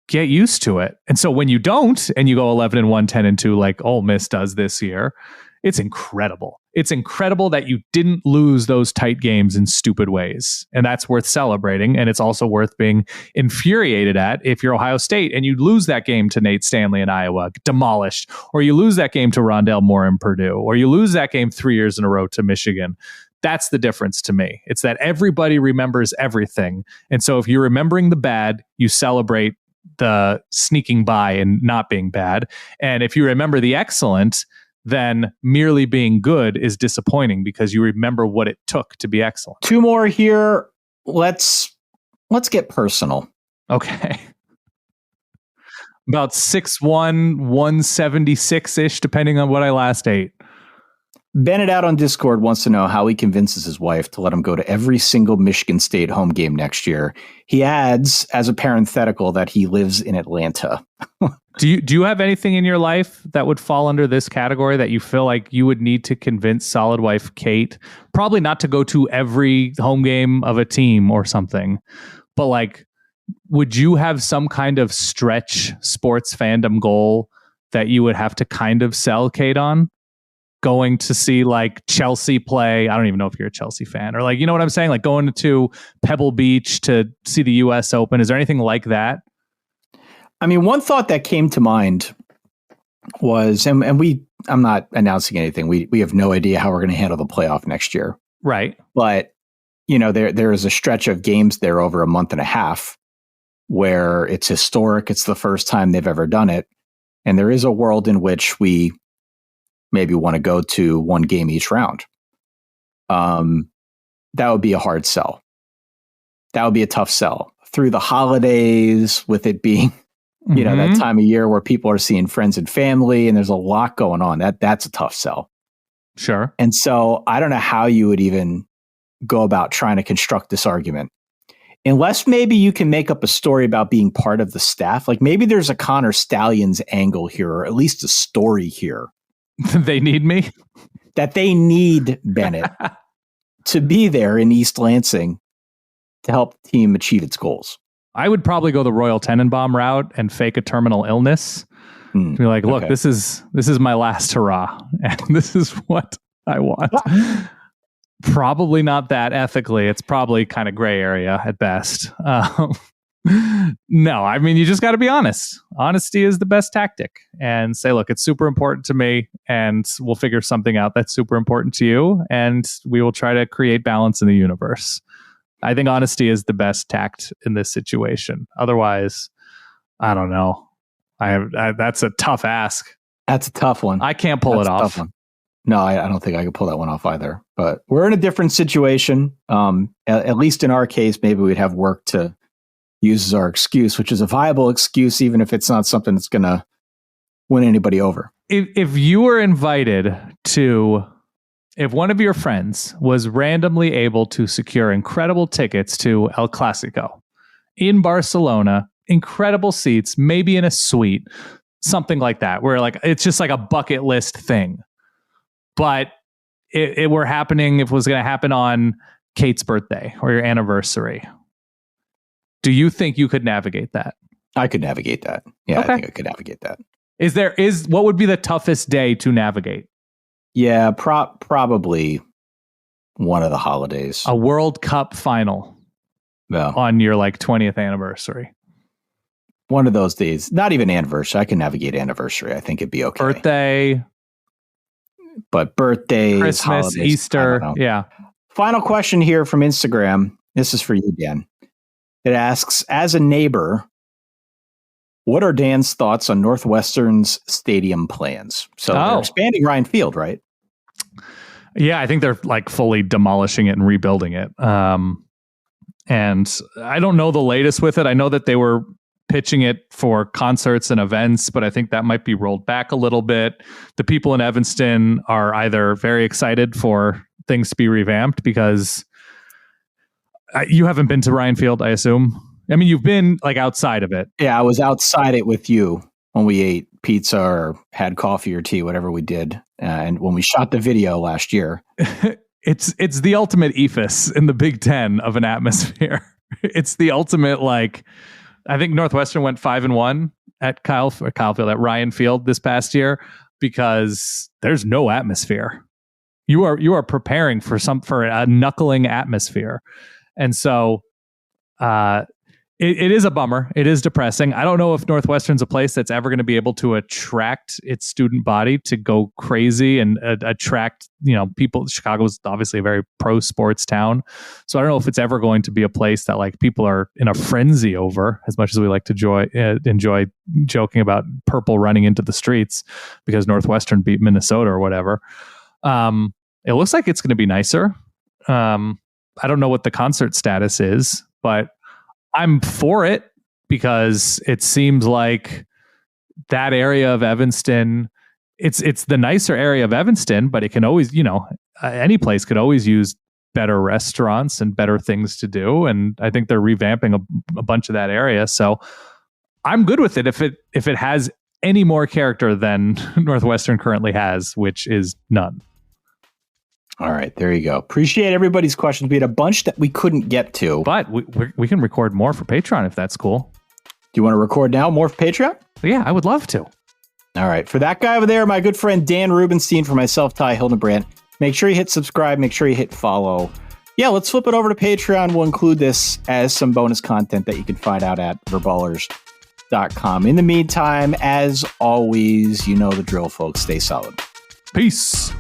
get used to it. And so when you don't and you go 11-1, 10-2 like Ole Miss does this year, it's incredible. It's incredible that you didn't lose those tight games in stupid ways. And that's worth celebrating. And it's also worth being infuriated at if you're Ohio State and you lose that game to Nate Stanley in Iowa, demolished, or you lose that game to Rondale Moore in Purdue, or you lose that game 3 years in a row to Michigan. That's the difference to me. It's that everybody remembers everything. And so if you're remembering the bad, you celebrate the sneaking by and not being bad. And if you remember the excellent, then merely being good is disappointing because you remember what it took to be excellent. 2 more here. Let's get personal. Okay. About 6'1", 176-ish, depending on what I last ate. Bennett out on Discord wants to know how he convinces his wife to let him go to every single Michigan State home game next year. He adds, as a parenthetical, that he lives in Atlanta. Do you have anything in your life that would fall under this category that you feel like you would need to convince solid wife Kate, probably not to go to every home game of a team or something, but like would you have some kind of stretch sports fandom goal that you would have to kind of sell Kate on? Going to see like Chelsea play. I don't even know if you're a Chelsea fan, or like, you know what I'm saying? Like going to Pebble Beach to see the US Open. Is there anything like that? I mean, one thought that came to mind was, I'm not announcing anything. We have no idea how we're going to handle the playoff next year. Right. But, you know, there is a stretch of games there over a month and a half where it's historic. It's the first time they've ever done it. And there is a world in which we maybe want to go to one game each round. That would be a hard sell. That would be a tough sell. Through the holidays, with it being, you know, that time of year where people are seeing friends and family and there's a lot going on, that's a tough sell. Sure. And so I don't know how you would even go about trying to construct this argument. Unless maybe you can make up a story about being part of the staff. Like maybe there's a Connor Stallions angle here, or at least a story here. They need me? That they need Bennett to be there in East Lansing to help the team achieve its goals. I would probably go the Royal Tenenbaum route and fake a terminal illness. Be like, look, this is my last hurrah, and this is what I want. Probably not that ethically. It's probably kind of gray area at best. No, I mean, you just got to be honest. Honesty is the best tactic, and say, look, it's super important to me, and we'll figure something out that's super important to you, and we will try to create balance in the universe. I think honesty is the best tact in this situation. Otherwise, I don't know. That's a tough ask. That's a tough one. I can't pull it off. No, I don't think I could pull that one off either. But we're in a different situation. At least in our case, maybe we'd have work to use as our excuse, which is a viable excuse, even if it's not something that's going to win anybody over. If you were invited to, if one of your friends was randomly able to secure incredible tickets to El Clasico in Barcelona, incredible seats, maybe in a suite, something like that, where like it's just like a bucket list thing. But it were happening, if it was going to happen on Kate's birthday or your anniversary, do you think you could navigate that? I could navigate that. Yeah, okay. I think I could navigate that. What would be the toughest day to navigate? Yeah, probably one of the holidays. A World Cup final on your like 20th anniversary. One of those days. Not even anniversary. I can navigate anniversary. I think it'd be okay. Birthday. But birthdays, Christmas, holidays, Easter. Yeah. Final question here from Instagram. This is for you, Dan. It asks, as a neighbor, what are Dan's thoughts on Northwestern's stadium plans? So they're expanding Ryan Field, right? Yeah, I think they're like fully demolishing it and rebuilding it. And I don't know the latest with it. I know that they were pitching it for concerts and events, but I think that might be rolled back a little bit. The people in Evanston are either very excited for things to be revamped because you haven't been to Ryan Field, I assume. I mean, you've been like outside of it. Yeah, I was outside it with you when we ate pizza or had coffee or tea, whatever we did. And when we shot the video last year. It's the ultimate ethos in the Big Ten of an atmosphere. It's the ultimate, like, I think Northwestern went 5-1 at at Ryan Field this past year because there's no atmosphere. You are preparing for a knuckling atmosphere. And so it is a bummer. It is depressing. I don't know if Northwestern's a place that's ever going to be able to attract its student body to go crazy and attract, people. Chicago's obviously a very pro sports town. So I don't know if it's ever going to be a place that like people are in a frenzy over, as much as we like to enjoy joking about purple running into the streets because Northwestern beat Minnesota or whatever. It looks like it's going to be nicer. I don't know what the concert status is, but I'm for it because it seems like that area of Evanston, it's the nicer area of Evanston, but it can always, any place could always use better restaurants and better things to do. And I think they're revamping a bunch of that area. So I'm good with it if it has any more character than Northwestern currently has, which is none. All right, there you go. Appreciate everybody's questions. We had a bunch that we couldn't get to. But we can record more for Patreon if that's cool. Do you want to record now more for Patreon? Yeah, I would love to. All right. For that guy over there, my good friend Dan Rubenstein, for myself, Ty Hildenbrandt, make sure you hit subscribe. Make sure you hit follow. Yeah, let's flip it over to Patreon. We'll include this as some bonus content that you can find out at verballers.com. In the meantime, as always, you know the drill, folks. Stay solid. Peace.